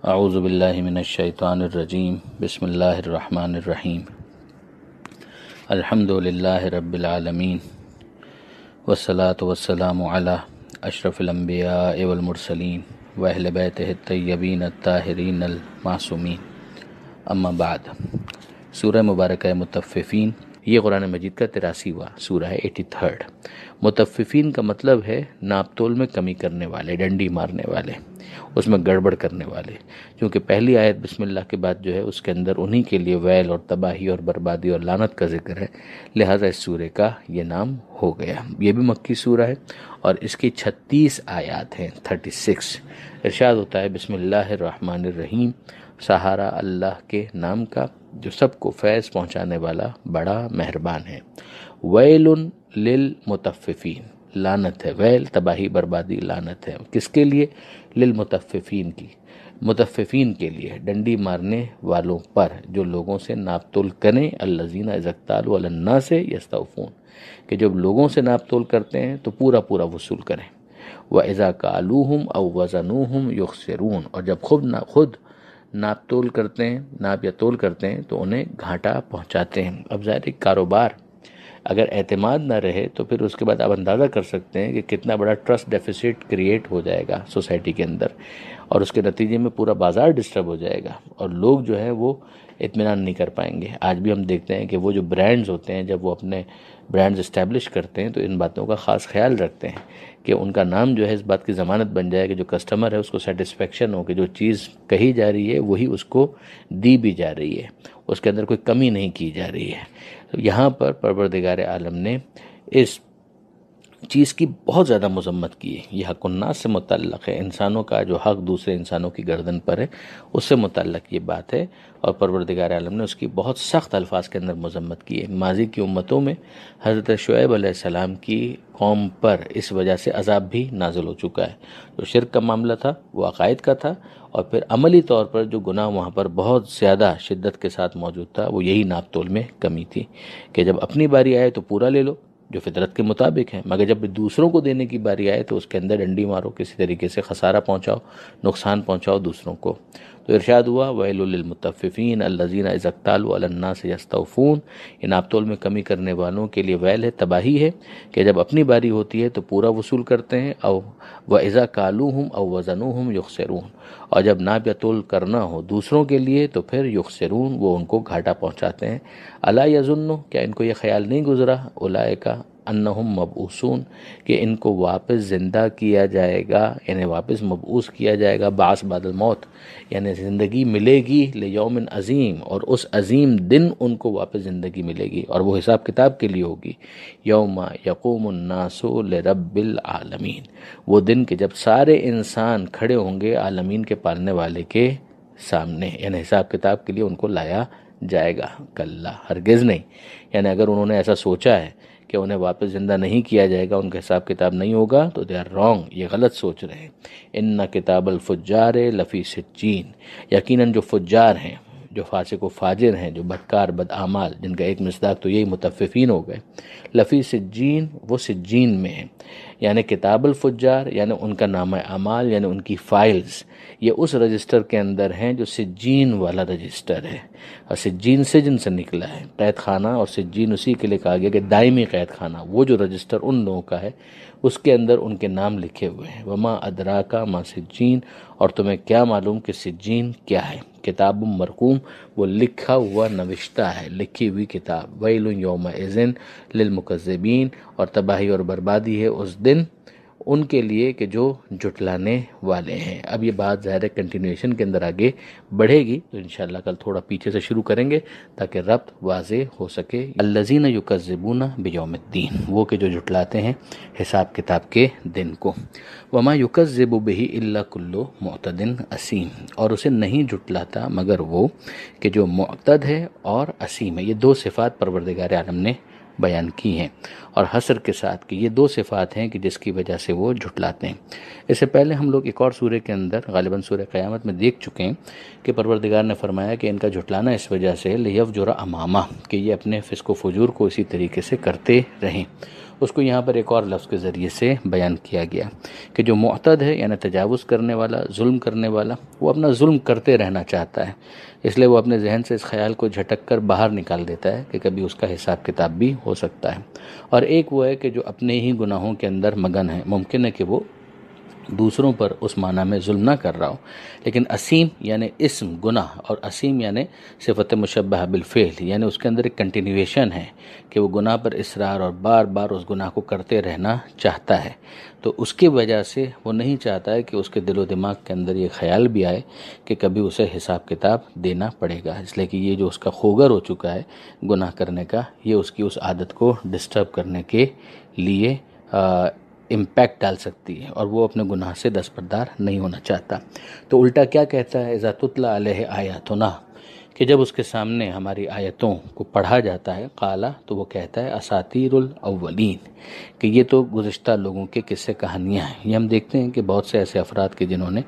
اعوذ باللہ من الشیطان الرجیم بسم اللہ الرحمن الرحیم الحمد للہ رب العالمین والصلاة والسلام علی اشرف الانبیاء والمرسلین واہل بیتہ الطیبین الطاہرین المعصومین اما بعد۔ سورہ مبارکہ مطففین، یہ قرآن مجید کا 83واں سورہ ہے، 83۔ مطففین کا مطلب ہے ناپ تول میں کمی کرنے والے، ڈنڈی مارنے والے، اس میں گڑبڑ کرنے والے، کیونکہ پہلی آیت بسم اللہ کے بعد جو ہے اس کے اندر انہی کے لیے ویل اور تباہی اور بربادی اور لعنت کا ذکر ہے، لہٰذا اس سورہ کا یہ نام ہو گیا۔ یہ بھی مکی سورہ ہے اور اس کی 36 آیات ہیں، 36۔ ارشاد ہوتا ہے بسم اللہ الرحمن الرحیم، سہارا اللہ کے نام کا جو سب کو فیض پہنچانے والا بڑا مہربان ہے۔ ویل للمطففین، لعنت ہے، ویل تباہی بربادی لعنت ہے، کس کے لیے؟ للمطففین کی، مطففین کے لیے، ڈنڈی مارنے والوں پر جو لوگوں سے ناپ تول کریں، الذین اذا اکتالوا علی الناس یستوفون، کہ جب لوگوں سے ناپ تول کرتے ہیں تو پورا پورا وصول کریں۔ وَإِذَا كَالُوهُمْ أَوْ وَزَنُوهُمْ يُخْسِرُونَ، اور جب خود ناپ تول کرتے ہیں، ناپ یا تول کرتے ہیں تو انہیں گھاٹا پہنچاتے ہیں۔ اب ظاہر کاروبار اگر اعتماد نہ رہے تو پھر اس کے بعد آپ اندازہ کر سکتے ہیں کہ کتنا بڑا ٹرسٹ ڈیفیسٹ کریٹ ہو جائے گا سوسائٹی کے اندر، اور اس کے نتیجے میں پورا بازار ڈسٹرب ہو جائے گا اور لوگ جو ہے وہ اطمینان نہیں کر پائیں گے۔ آج بھی ہم دیکھتے ہیں کہ وہ جو برانڈز ہوتے ہیں جب وہ اپنے برانڈز اسٹیبلش کرتے ہیں تو ان باتوں کا خاص خیال رکھتے ہیں کہ ان کا نام جو ہے اس بات کی ضمانت بن جائے کہ جو کسٹمر ہے اس کو سیٹسفیکشن ہو کہ جو چیز کہی جا رہی ہے وہی اس کو دی بھی جا رہی ہے، اس کے اندر کوئی کمی نہیں کی جا رہی ہے۔ یہاں پر پروردگار عالم نے اس چیز کی بہت زیادہ مذمت کی ہے۔ یہ حق الناس سے متعلق ہے، انسانوں کا جو حق دوسرے انسانوں کی گردن پر ہے اس سے متعلق یہ بات ہے، اور پروردگار عالم نے اس کی بہت سخت الفاظ کے اندر مذمت کی ہے۔ ماضی کی امتوں میں حضرت شعیب علیہ السلام کی قوم پر اس وجہ سے عذاب بھی نازل ہو چکا ہے۔ جو شرک کا معاملہ تھا وہ عقائد کا تھا، اور پھر عملی طور پر جو گناہ وہاں پر بہت زیادہ شدت کے ساتھ موجود تھا وہ یہی ناپ تول میں کمی تھی کہ جب اپنی باری آئے تو پورا لے لو جو فطرت کے مطابق ہے، مگر جب دوسروں کو دینے کی باری آئے تو اس کے اندر ڈنڈی مارو، کسی طریقے سے خسارہ پہنچاؤ، نقصان پہنچاؤ دوسروں کو۔ تو ارشاد ہوا ویل للمطففین الذین اذا اکتالوا علی الناس یستوفون، ان ناپ تول میں کمی کرنے والوں کے لیے ویل ہے، تباہی ہے کہ جب اپنی باری ہوتی ہے تو پورا وصول کرتے ہیں، او واذا کالوہم او وزنوہم یخسرون، اور جب ناپ یا تول کرنا ہو دوسروں کے لیے تو پھر یخسرون، وہ ان کو گھاٹا پہنچاتے ہیں۔ الا یظن، کیا ان کو یہ خیال نہیں گزرا، اولئک انہم مبعوثون، کہ ان کو واپس زندہ کیا جائے گا، انہیں واپس مبعوث کیا جائے گا، بعث بعد الموت، یعنی زندگی ملے گی لیوم عظیم، اور اس عظیم دن ان کو واپس زندگی ملے گی، اور وہ حساب کتاب کے لیے ہوگی۔ یوم یقوم الناس لرب العالمین، وہ دن کہ جب سارے انسان کھڑے ہوں گے عالمین کے پالنے والے کے سامنے، یعنی حساب کتاب کے لیے ان کو لایا جائے گا۔ کلا، ہرگز نہیں، یعنی اگر انہوں نے ایسا سوچا ہے کہ انہیں واپس زندہ نہیں کیا جائے گا، ان کا حساب کتاب نہیں ہوگا، تو دے آر رانگ، یہ غلط سوچ رہے ہیں۔ ان کتاب الفجار لفی سجین، یقیناً جو فجار ہیں، جو فاسق و فاجر ہیں، جو بدکار بد اعمال، جن کا ایک مصداق تو یہی مطففین ہو گئے، لفی سجین، وہ سجین میں ہیں، یعنی کتاب الفجار یعنی ان کا نامہ اعمال، یعنی ان کی فائلز، یہ اس رجسٹر کے اندر ہیں جو سجین والا رجسٹر ہے، اور سجین سجن سے نکلا ہے، قید خانہ، اور سجین اسی کے لیے کہا گیا کہ دائمی قید خانہ، وہ جو رجسٹر ان لوگوں کا ہے اس کے اندر ان کے نام لکھے ہوئے ہیں۔ وما ادراکا ما سجین، اور تمہیں کیا معلوم کہ سجین کیا ہے؟ کتاب مرقوم، وہ لکھا ہوا نوشتہ ہے، لکھی ہوئی کتاب۔ ویل یومئذ للمکذبین، اور تباہی اور بربادی ہے اس دن ان کے لیے کہ جو جھٹلانے والے ہیں۔ اب یہ بات ظاہر کنٹینیویشن کے اندر آگے بڑھے گی، تو انشاءاللہ کل تھوڑا پیچھے سے شروع کریں گے تاکہ ربط واضح ہو سکے۔ الذین یکذبون بیوم الدین، وہ کہ جو جھٹلاتے ہیں حساب کتاب کے دن کو۔ وما یکذب بہ الا کل معتد اثیم، اور اسے نہیں جھٹلاتا مگر وہ کہ جو معتد ہے اور اثیم ہے۔ یہ دو صفات پروردگار عالم نے بیان کی ہیں، اور حصر کے ساتھ کہ یہ دو صفات ہیں کہ جس کی وجہ سے وہ جھٹلاتے ہیں۔ اس سے پہلے ہم لوگ ایک اور سورہ کے اندر غالباً سورہ قیامت میں دیکھ چکے ہیں کہ پروردگار نے فرمایا کہ ان کا جھٹلانا اس وجہ سے لیفجر امامہ، کہ یہ اپنے فسق و فجور کو اسی طریقے سے کرتے رہیں۔ اس کو یہاں پر ایک اور لفظ کے ذریعے سے بیان کیا گیا کہ جو معتد ہے یعنی تجاوز کرنے والا، ظلم کرنے والا، وہ اپنا ظلم کرتے رہنا چاہتا ہے، اس لیے وہ اپنے ذہن سے اس خیال کو جھٹک کر باہر نکال دیتا ہے کہ کبھی اس کا حساب کتاب بھی ہو سکتا ہے۔ اور ایک وہ ہے کہ جو اپنے ہی گناہوں کے اندر مگن ہے، ممکن ہے کہ وہ دوسروں پر اس معنی میں ظلم نہ کر رہا ہو، لیکن اسیم یعنی اسم گناہ، اور اسیم یعنی صفت مشبہ بالفعل، یعنی اس کے اندر ایک کنٹینیویشن ہے کہ وہ گناہ پر اصرار اور بار بار اس گناہ کو کرتے رہنا چاہتا ہے۔ تو اس کی وجہ سے وہ نہیں چاہتا ہے کہ اس کے دل و دماغ کے اندر یہ خیال بھی آئے کہ کبھی اسے حساب کتاب دینا پڑے گا، اس لیے کہ یہ جو اس کا خوگر ہو چکا ہے گناہ کرنے کا، یہ اس کی اس عادت کو ڈسٹرب کرنے کے لیے امپیکٹ ڈال سکتی ہے، اور وہ اپنے گناہ سے دستبردار نہیں ہونا چاہتا۔ تو الٹا کیا کہتا ہے، اذا تتلی علیہ آیاتنا، کہ جب اس کے سامنے ہماری آیتوں کو پڑھا جاتا ہے، قالا، تو وہ کہتا ہے اساطیر الاولین، کہ یہ تو گزشتہ لوگوں کے قصے کہانیاں ہیں۔ یہ ہم دیکھتے ہیں کہ بہت سے ایسے افراد کے جنہوں نے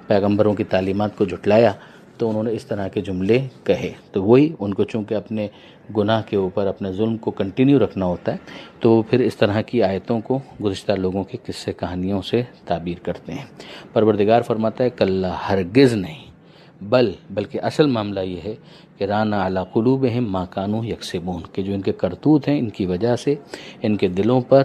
پیغمبروں کی تعلیمات کو جھٹلایا تو انہوں نے اس طرح کے جملے کہے، تو وہی ان کو چونکہ اپنے گناہ کے اوپر اپنے ظلم کو کنٹینیو رکھنا ہوتا ہے، تو پھر اس طرح کی آیتوں کو گزشتہ لوگوں کے قصے کہانیوں سے تعبیر کرتے ہیں۔ پروردگار فرماتا ہے کلا، ہرگز نہیں، بلکہ اصل معاملہ یہ ہے کہ رانا علی قلوبہم ما کانوا یکسبون، کہ جو ان کے کرتوت ہیں ان کی وجہ سے ان کے دلوں پر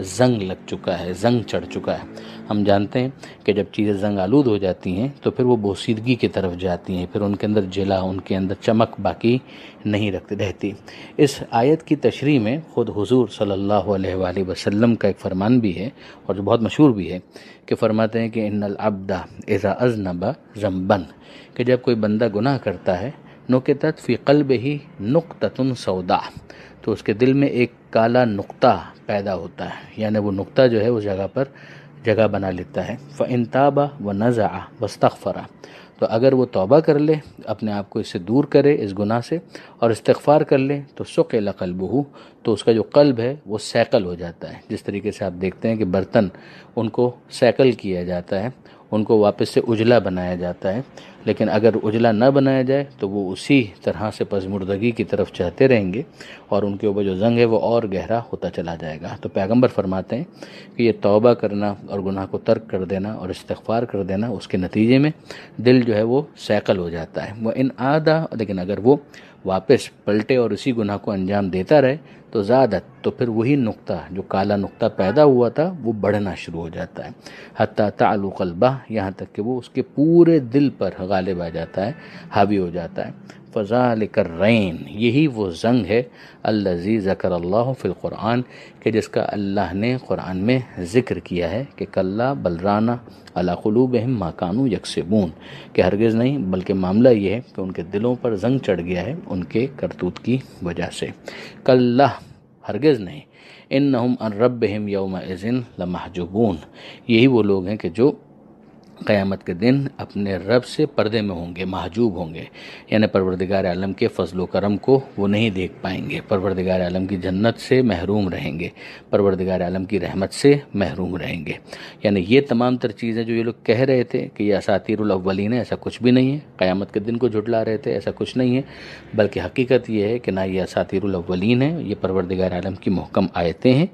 زنگ لگ چکا ہے، زنگ چڑھ چکا ہے۔ ہم جانتے ہیں کہ جب چیزیں زنگ آلود ہو جاتی ہیں تو پھر وہ بوسیدگی کی طرف جاتی ہیں، پھر ان کے اندر جلا، ان کے اندر چمک باقی نہیں رہتی۔ اس آیت کی تشریح میں خود حضور صلی اللہ علیہ وآلہ وسلم کا ایک فرمان بھی ہے، اور جو بہت مشہور بھی ہے، کہ فرماتے ہیں کہ ان العبد اذا اذنب ذنبا، کہ جب کوئی بندہ گناہ کرتا ہے، نکتت فی قلبہ نقطۃ سوداء، تو اس کے دل میں ایک کالا نقطہ پیدا ہوتا ہے، یعنی وہ نقطہ جو ہے اس جگہ پر جگہ بنا لیتا ہے۔ فَإِن تَابَ وَنَزَعَ وَاسْتَغْفَرَ، تو اگر وہ توبہ کر لے، اپنے آپ کو اس سے دور کرے اس گناہ سے، اور استغفار کر لے، تو سُقِلَ قَلْبُهُ، تو اس کا جو قلب ہے وہ سیکل ہو جاتا ہے۔ جس طریقے سے آپ دیکھتے ہیں کہ برتن ان کو سیکل کیا جاتا ہے، ان کو واپس سے اجلا بنایا جاتا ہے، لیکن اگر اجلا نہ بنایا جائے تو وہ اسی طرح سے پژمردگی کی طرف چاہتے رہیں گے، اور ان کے اوپر جو زنگ ہے وہ اور گہرا ہوتا چلا جائے گا۔ تو پیغمبر فرماتے ہیں کہ یہ توبہ کرنا اور گناہ کو ترک کر دینا اور استغفار کر دینا، اس کے نتیجے میں دل جو ہے وہ سیکل ہو جاتا ہے۔ وہ ان عادا، لیکن اگر وہ واپس پلٹے اور اسی گناہ کو انجام دیتا رہے تو زادت، تو پھر وہی نقطہ جو کالا نقطہ پیدا ہوا تھا وہ بڑھنا شروع ہو جاتا ہے، حتی تعلو قلبہ، یہاں تک کہ وہ اس کے پورے دل پر غالب آ جاتا ہے، حاوی ہو جاتا ہے۔ فذلک الرین، یہی وہ زنگ ہے، الذی ذکر اللہ فی القرآن، کہ جس کا اللہ نے قرآن میں ذکر کیا ہے کہ کلا بل رانا علی قلوبہم ما کانوا یکسبون، کہ ہرگز نہیں، بلکہ معاملہ یہ ہے کہ ان کے دلوں پر زنگ چڑھ گیا ہے ان کے کرتوت کی وجہ سے۔ کلا، ہرگز نہیں، انہم عن ربہم یومئذ لمحجوبون، یہی وہ لوگ ہیں کہ جو قیامت کے دن اپنے رب سے پردے میں ہوں گے، محجوب ہوں گے، یعنی پروردگار عالم کے فضل و کرم کو وہ نہیں دیکھ پائیں گے، پروردگار عالم کی جنت سے محروم رہیں گے، پروردگار عالم کی رحمت سے محروم رہیں گے۔ یعنی یہ تمام تر چیزیں جو یہ لوگ کہہ رہے تھے کہ یہ اساطیر الاولین ہے، ایسا کچھ بھی نہیں ہے، قیامت کے دن کو جھٹلا رہے تھے، ایسا کچھ نہیں ہے، بلکہ حقیقت یہ ہے کہ نہ یہ اساطیر الاولین ہے، یہ پروردگار عالم کی محکم آیتیں ہیں۔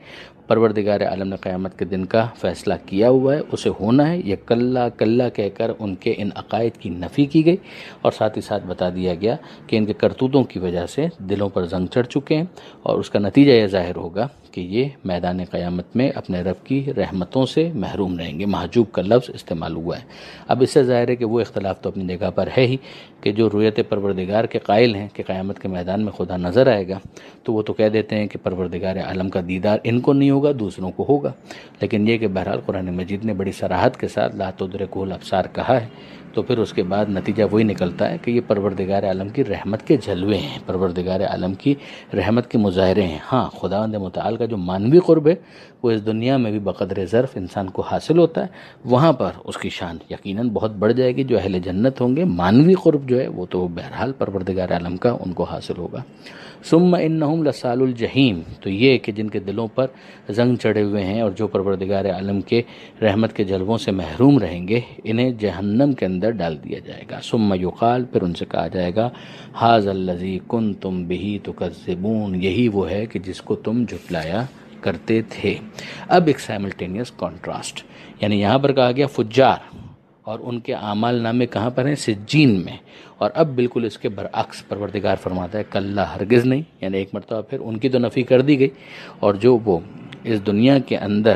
پروردگار عالم نے قیامت کے دن کا فیصلہ کیا ہوا ہے، اسے ہونا ہے۔ یہ کلا کلا کہہ کر ان کے ان عقائد کی نفی کی گئی، اور ساتھ ہی ساتھ بتا دیا گیا کہ ان کے کرتوتوں کی وجہ سے دلوں پر زنگ چڑھ چکے ہیں، اور اس کا نتیجہ یہ ظاہر ہوگا کہ یہ میدان قیامت میں اپنے رب کی رحمتوں سے محروم رہیں گے۔ محجوب کا لفظ استعمال ہوا ہے۔ اب اس سے ظاہر ہے کہ وہ اختلاف تو اپنی جگہ پر ہے ہی، کہ جو رؤیت پروردگار کے قائل ہیں کہ قیامت کے میدان میں خدا نظر آئے گا، تو وہ تو کہہ دیتے ہیں کہ پروردگار عالم کا دیدار ان کو نہیں ہوگا، دوسروں کو ہوگا، لیکن یہ کہ بہرحال قرآن مجید نے بڑی صراحت کے ساتھ لا تدرکہ الابصار کہا ہے، تو پھر اس کے بعد نتیجہ وہی نکلتا ہے کہ یہ پروردگار عالم کی رحمت کے جلوے ہیں، پروردگار عالم کی رحمت کے مظاہرے ہیں۔ ہاں، خداوند متعال کا جو مانوی قرب ہے وہ اس دنیا میں بھی بقدر ظرف انسان کو حاصل ہوتا ہے، وہاں پر اس کی شان یقیناً بہت بڑھ جائے گی۔ جو اہل جنت ہوں گے، مانوی قرب جو ہے وہ تو بہرحال پروردگار عالم کا ان کو حاصل ہوگا۔ ثم انہم لصال الجحیم، تو یہ کہ جن کے دلوں پر زنگ چڑھے ہوئے ہیں اور جو پروردگار عالم کے رحمت کے جلووں سے محروم رہیں گے، انہیں جہنم کے اندر ڈال دیا جائے گا۔ ثم یقال، پھر ان سے کہا جائے گا، ھذا الذی کنتم بہ تکذبون، یہی وہ ہے کہ جس کو تم جھٹلایا کرتے تھے۔ اب ایک سائملٹینیس کانٹراسٹ، یعنی یہاں پر کہا گیا فجار اور ان کے اعمال نامے کہاں پر ہیں؟ سجین میں، اور اب بالکل اس کے برعکس پروردگار فرماتا ہے کلا ہرگز نہیں، یعنی ایک مرتبہ پھر ان کی تو نفی کر دی گئی، اور جو وہ اس دنیا کے اندر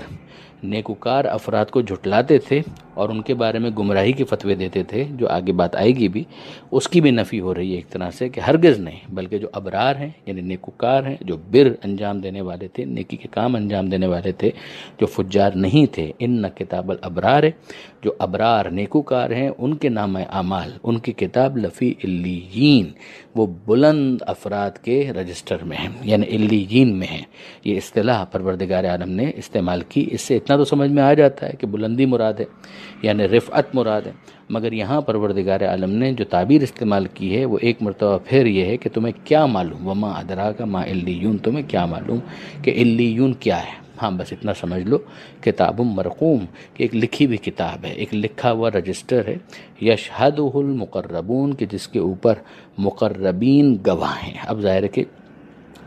نیکوکار افراد کو جھٹلاتے تھے اور ان کے بارے میں گمراہی کے فتوے دیتے تھے، جو آگے بات آئے گی بھی، اس کی بھی نفی ہو رہی ہے ایک طرح سے کہ ہرگز نہیں، بلکہ جو ابرار ہیں یعنی نیکوکار ہیں، جو بر انجام دینے والے تھے، نیکی کے کام انجام دینے والے تھے، جو فجار نہیں تھے، ان کتاب الابرار ہے، جو ابرار نیکوکار ہیں ان کے نام اعمال، ان کی کتاب لفی علیین، وہ بلند افراد کے رجسٹر میں ہیں، یعنی علیین میں ہیں۔ یہ اصطلاح پروردگار عالم نے استعمال کی، اس سے اتنا تو سمجھ میں آ جاتا ہے کہ بلندی مراد ہے، یعنی رفعت مراد ہے، مگر یہاں پروردگار عالم نے جو تعبیر استعمال کی ہے وہ ایک مرتبہ پھر یہ ہے کہ تمہیں کیا معلوم، وما ادراک ما علیون، تمہیں کیا معلوم کہ علیون کیا ہے۔ ہاں بس اتنا سمجھ لو، کتاب مرقوم، کہ ایک لکھی ہوئی کتاب ہے، ایک لکھا ہوا رجسٹر ہے، یشہدہ المقربون، کہ جس کے اوپر مقربین گواہ ہیں۔ اب ظاہر ہے کہ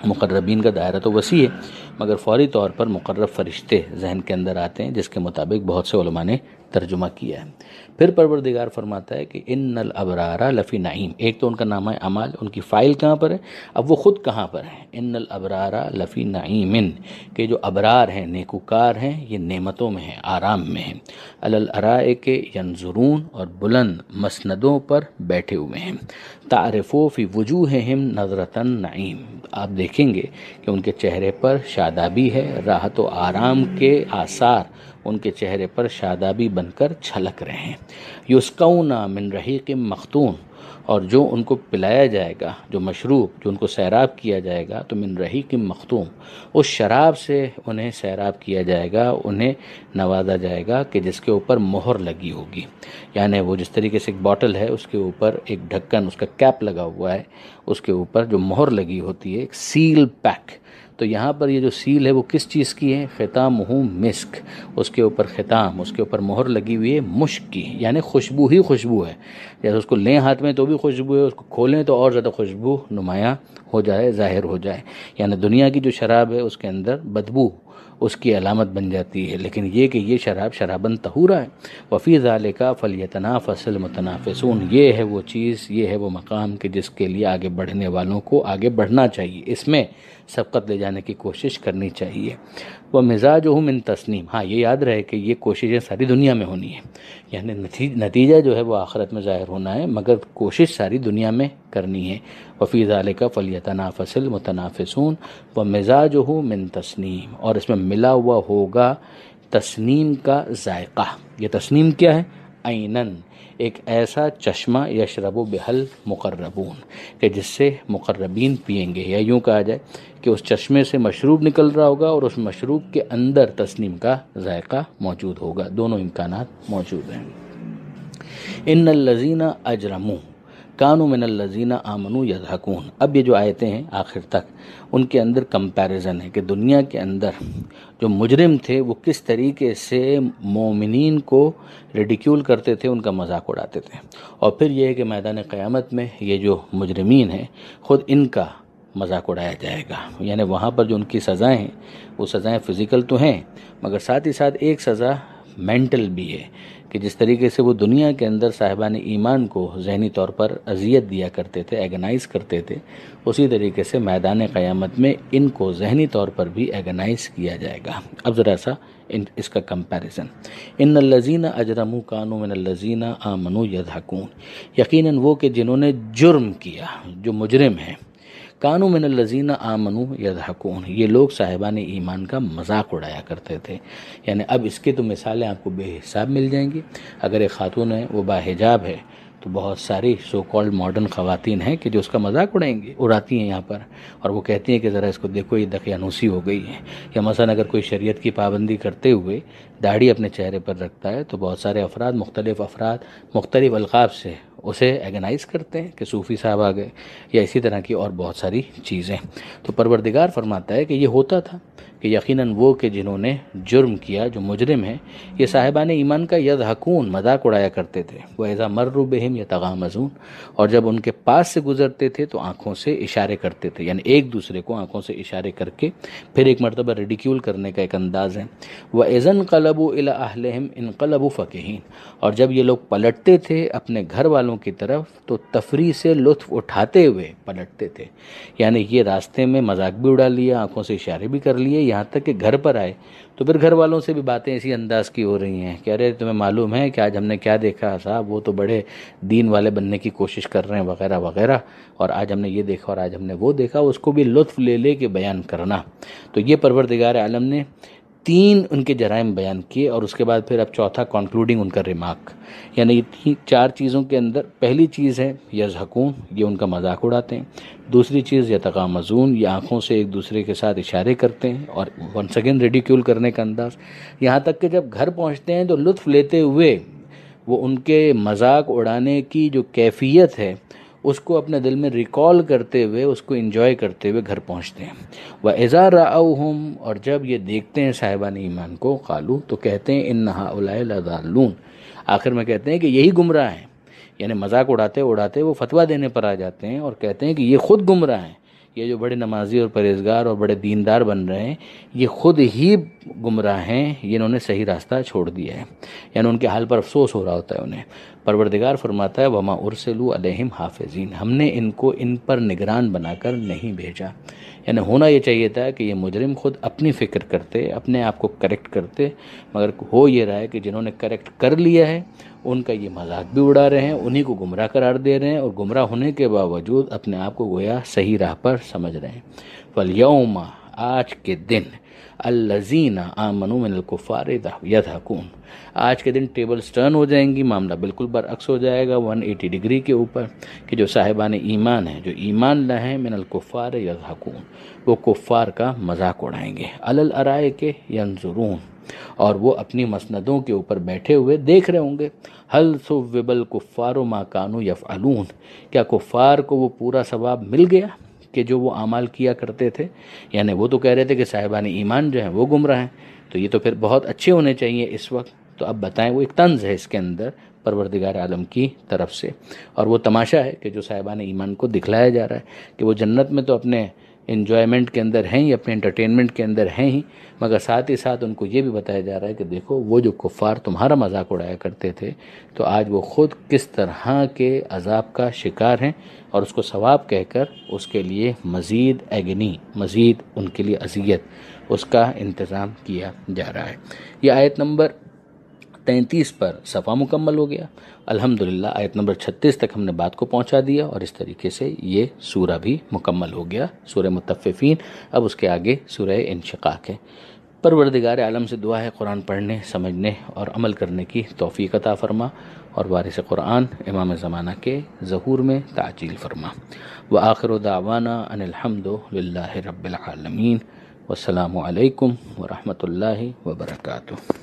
مقربین کا دائرہ تو وسیع ہے، مگر فوری طور پر مقرب فرشتے ذہن کے اندر آتے ہیں، جس کے مطابق بہت سے علماء نے ترجمہ کیا ہے۔ پھر پروردگار فرماتا ہے کہ ان الابرار لفی نعیم، ایک تو ان کا نامہ اعمال، ان کی فائل کہاں پر ہے، اب وہ خود کہاں پر ہیں؟ ان الابرار لفی نعیم، کہ جو ابرار ہیں، نیکوکار ہیں، یہ نعمتوں میں ہیں، آرام میں ہیں، علی الارائک ینظرون، اور بلند مسندوں پر بیٹھے ہوئے ہیں، تعرف فی وجوہہم نظرۃ النعیم، آپ دیکھیں گے کہ ان کے چہرے پر شادابی ہے، راحت و آرام کے آثار ان کے چہرے پر شادابی بن کر چھلک رہے ہیں۔ یسقون من رحیق مختوم، اور جو ان کو پلایا جائے گا، جو مشروب، جو ان کو سیراب کیا جائے گا، تو من رحیق مختوم، اس شراب سے انہیں سیراب کیا جائے گا، انہیں نوازا جائے گا کہ جس کے اوپر مہر لگی ہوگی، یعنی وہ جس طریقے سے ایک باٹل ہے اس کے اوپر ایک ڈھکن، اس کا کیپ لگا ہوا ہے، اس کے اوپر جو مہر لگی ہوتی ہے، ایک سیل پیک، تو یہاں پر یہ جو سیل ہے وہ کس چیز کی ہے؟ ختامہ مسک، اس کے اوپر ختام، اس کے اوپر مہر لگی ہوئی ہے مشک کی، یعنی خوشبو ہی خوشبو ہے، جیسے اس کو لیں ہاتھ میں تو بھی خوشبو ہے، اس کو کھولیں تو اور زیادہ خوشبو نمایاں ہو جائے، ظاہر ہو جائے، یعنی دنیا کی جو شراب ہے اس کے اندر بدبو اس کی علامت بن جاتی ہے، لیکن یہ کہ یہ شراب شرابن طہورا ہے۔ وفی ذالک فلیتنافس المتنافسون، یہ ہے وہ چیز، یہ ہے وہ مقام کہ جس کے لیے آگے بڑھنے والوں کو آگے بڑھنا چاہیے، اس میں سبقت لے جانے کی کوشش کرنی چاہیے۔ ومزاجہ من تسنیم، ہاں یہ یاد رہے کہ یہ کوششیں ساری دنیا میں ہونی ہیں، یعنی نتیجہ جو ہے وہ آخرت میں ظاہر ہونا ہے، مگر کوشش ساری دنیا میں کرنی ہے۔ وفی ذالک فلیتنافس المتنافسون ومزاجہ من تسنیم، اور اس میں ملا ہوا ہوگا تسنیم کا ذائقہ۔ یہ تسنیم کیا ہے؟ عینن، ایک ایسا چشمہ، یشرب بہل مقربون، کہ جس سے مقربین پئیں گے، یا یوں کہا جائے کہ اس چشمے سے مشروب نکل رہا ہوگا اور اس مشروب کے اندر تسنیم کا ذائقہ موجود ہوگا، دونوں امکانات موجود ہیں۔ ان الذین اجرموا کانوا من الذین آمنوا یضحکون، اب یہ جو آیتیں ہیں آخر تک ان کے اندر کمپیریزن ہے کہ دنیا کے اندر جو مجرم تھے وہ کس طریقے سے مومنین کو ریڈیکیول کرتے تھے، ان کا مذاق اڑاتے تھے، اور پھر یہ ہے کہ میدان قیامت میں یہ جو مجرمین ہیں خود ان کا مذاق اڑایا جائے گا، یعنی وہاں پر جو ان کی سزائیں ہیں وہ سزائیں فزیکل تو ہیں، مگر ساتھ ہی ساتھ ایک سزا مینٹل بھی ہے، کہ جس طریقے سے وہ دنیا کے اندر صاحبان ایمان کو ذہنی طور پر اذیت دیا کرتے تھے، ایگنائز کرتے تھے، اسی طریقے سے میدان قیامت میں ان کو ذہنی طور پر بھی ایگنائز کیا جائے گا۔ اب ذرا سا اس کا کمپیریزن، ان الذین اجرموا کانوا من الذین آمنوا یضحکون، یقیناً وہ کہ جنہوں نے جرم کیا، جو مجرم ہیں، کانوا من الذین آمنوا یضحکون، یہ لوگ صاحبان ایمان کا مذاق اڑایا کرتے تھے، یعنی اب اس کی تو مثالیں آپ کو بے حساب مل جائیں گی۔ اگر ایک خاتون ہے وہ باحجاب ہے تو بہت ساری سو کالڈ ماڈرن خواتین ہیں کہ جو اس کا مذاق اڑاتی ہیں یہاں پر، اور وہ کہتی ہیں کہ ذرا اس کو دیکھو یہ دقیانوسی ہو گئی ہے، یا مثلا اگر کوئی شریعت کی پابندی کرتے ہوئے داڑھی اپنے چہرے پر رکھتا ہے تو بہت سارے افراد مختلف القاب سے اسے ایگنائز کرتے ہیں کہ صوفی صاحب آ گئے، یا اسی طرح کی اور بہت ساری چیزیں۔ تو پروردگار فرماتا ہے کہ یہ ہوتا تھا کہ یقیناً وہ کہ جنہوں نے جرم کیا، جو مجرم ہیں، یہ صاحبان ایمان کا یضحکون مذاق اڑایا کرتے تھے، وَإِذَا مَرُّوا بِهِمْ يَتَغَامَزُونَ، اور جب ان کے پاس سے گزرتے تھے تو آنکھوں سے اشارے کرتے تھے، یعنی ایک دوسرے کو آنکھوں سے اشارے کر کے پھر ایک مرتبہ ریڈیکیول کرنے کا ایک انداز ہے۔ وَإِذَا انقلبوا إِلَىٰ أَهْلِهِمْ انقلبوا فَكِهِينَ، اور جب یہ لوگ پلٹتے تھے اپنے گھر والوں کی طرف تو تفریح سے لطف اٹھاتے ہوئے پلٹتے تھے، یعنی یہ راستے میں مذاق بھی اڑا لیا، آنکھوں سے اشارے بھی کر لیے، یہاں تک کہ گھر پر آئے تو پھر گھر والوں سے بھی باتیں اسی انداز کی ہو رہی ہیں کہ ارے تمہیں معلوم ہے کہ آج ہم نے کیا دیکھا صاحب، وہ تو بڑے دین والے بننے کی کوشش کر رہے ہیں وغیرہ وغیرہ، اور آج ہم نے یہ دیکھا اور آج ہم نے وہ دیکھا، اس کو بھی لطف لے لے کے بیان کرنا۔ تو یہ پروردگار عالم نے 3 ان کے جرائم بیان کیے، اور اس کے بعد پھر اب چوتھا کنکلوڈنگ ان کا ریمارک، یعنی یہ 4 چیزوں کے اندر پہلی چیز ہے یضحکون، یہ ان کا مذاق اڑاتے ہیں، دوسری چیز یتغامزون، یہ آنکھوں سے ایک دوسرے کے ساتھ اشارے کرتے ہیں اور ونس اگین ریڈیکیول کرنے کا انداز، یہاں تک کہ جب گھر پہنچتے ہیں تو لطف لیتے ہوئے وہ ان کے مذاق اڑانے کی جو کیفیت ہے اس کو اپنے دل میں ریکال کرتے ہوئے، اس کو انجوائے کرتے ہوئے گھر پہنچتے ہیں۔ وَإِذَا رَأَوْهُمْ، اور جب یہ دیکھتے ہیں صاحبان ایمان کو، قالوا، تو کہتے ہیں إِنَّ هَؤُلَاءِ لَضَالُّونَ، آخر میں کہتے ہیں کہ یہی گمراہ ہیں، یعنی مذاق اڑاتے اڑاتے وہ فتویٰ دینے پر آ جاتے ہیں اور کہتے ہیں کہ یہ خود گمراہ ہیں، یہ جو بڑے نمازی اور پرہیزگار اور بڑے دیندار بن رہے ہیں یہ خود ہی گمراہ ہیں، یہ انہوں نے صحیح راستہ چھوڑ دیا ہے، یعنی ان کے حال پر افسوس ہو رہا ہوتا ہے انہیں۔ پروردگار فرماتا ہے وَمَا أُرْسِلُوا عَلَيْهِمْ حَافِظِينَ، ہم نے ان کو ان پر نگران بنا کر نہیں بھیجا، یعنی ہونا یہ چاہیے تھا کہ یہ مجرم خود اپنی فکر کرتے، اپنے آپ کو کریکٹ کرتے، مگر ہو یہ رہا ہے کہ جنہوں نے کریکٹ کر لیا ہے ان کا یہ مذاق بھی اڑا رہے ہیں، انہی کو گمراہ قرار دے رہے ہیں، اور گمراہ ہونے کے باوجود اپنے آپ کو گویا صحیح راہ پر سمجھ رہے ہیں۔ فَالْيَوْمَ، آج کے دن، الَّذِينَ آمَنُوا مِنَ الْكُفَّارِ يَضْحَكُونَ، آج کے دن ٹیبلز ٹرن ہو جائیں گی، معاملہ بالکل برعکس ہو جائے گا 180 ڈگری کے اوپر، کہ جو صاحبان ایمان ہیں، جو ایمان لائے من الکفار یضحکون، وہ کفار کا مذاق اڑائیں گے، علی الارائک ینظرون، اور وہ اپنی مسندوں کے اوپر بیٹھے ہوئے دیکھ رہے ہوں گے، هل ثوب الکفار ما كانوا يفعلون، کیا کفار کو وہ پورا ثواب مل گیا کہ جو وہ اعمال کیا کرتے تھے، یعنی وہ تو کہہ رہے تھے کہ صاحبان ایمان جو ہیں وہ گمراہ ہیں، تو یہ تو پھر بہت اچھے ہونے چاہیے اس وقت، تو اب بتائیں، وہ ایک طنز ہے اس کے اندر پروردگار عالم کی طرف سے، اور وہ تماشا ہے کہ جو صاحبان ایمان کو دکھلایا جا رہا ہے کہ وہ جنت میں تو اپنے انجوائمنٹ کے اندر ہیں ہی، اپنے انٹرٹینمنٹ کے اندر ہیں ہی، مگر ساتھ ہی ساتھ ان کو یہ بھی بتایا جا رہا ہے کہ دیکھو وہ جو کفار تمہارا مذاق اڑایا کرتے تھے تو آج وہ خود کس طرح کے عذاب کا شکار ہیں، اور اس کو ثواب کہہ کر اس کے لیے مزید ایگنی، مزید ان کے لیے اذیت، اس کا انتظام کیا جا رہا ہے۔ یہ آیت نمبر 33 پر صفحہ مکمل ہو گیا۔ الحمدللہ آیت نمبر 36 تک ہم نے بات کو پہنچا دیا، اور اس طریقے سے یہ سورہ بھی مکمل ہو گیا، سورہ مطففین۔ اب اس کے آگے سورہ انشقاق ہے۔ پروردگار عالم سے دعا ہے قرآن پڑھنے، سمجھنے اور عمل کرنے کی توفیق عطا فرما، اور وارث قرآن امام زمانہ کے ظہور میں تعجیل فرما۔ وآخر دعوانا ان الحمد للہ رب العالمین، والسلام علیکم ورحمۃ اللہ وبرکاتہ۔